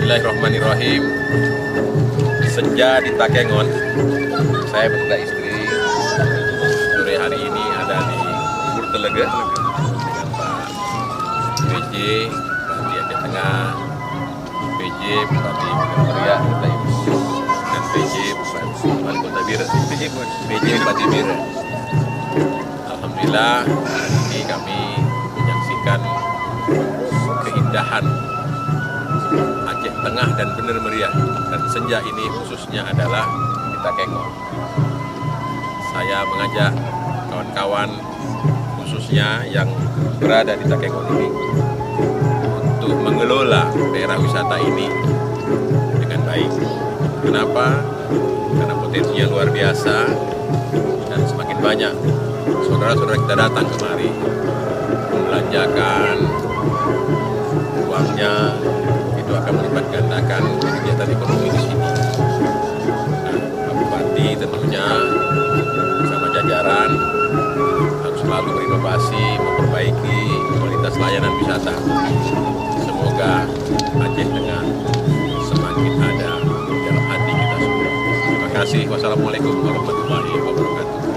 Bismillahirrahmanirrahim. Senja di Takengon, saya beserta istri sore hari ini ada di Bubur Telega dengan Pak PJ Bupati Aceh Tengah, PJ Bupati Meriah Kota Ibu, dan PJ Bupati Wali Kota Bira, PJ Bupati Bira. Alhamdulillah hari ini kami menyaksikan keindahan Aceh Tengah dan Bener Meriah, dan senja ini khususnya adalah di Takengon. Saya mengajak kawan-kawan khususnya yang berada di Takengon ini untuk mengelola daerah wisata ini dengan baik. Kenapa? Karena potensinya luar biasa dan semakin banyak saudara-saudara kita datang kemari membelanjakan uangnya, itu akan melipat gandakan kegiatan ekonomi di sini. Nah, Pak Bupati tentunya bersama jajaran harus selalu berinovasi, memperbaiki kualitas layanan wisata. Semoga Aceh Tengah semakin ada dalam hati kita semua. Terima kasih. Wassalamualaikum warahmatullahi wabarakatuh.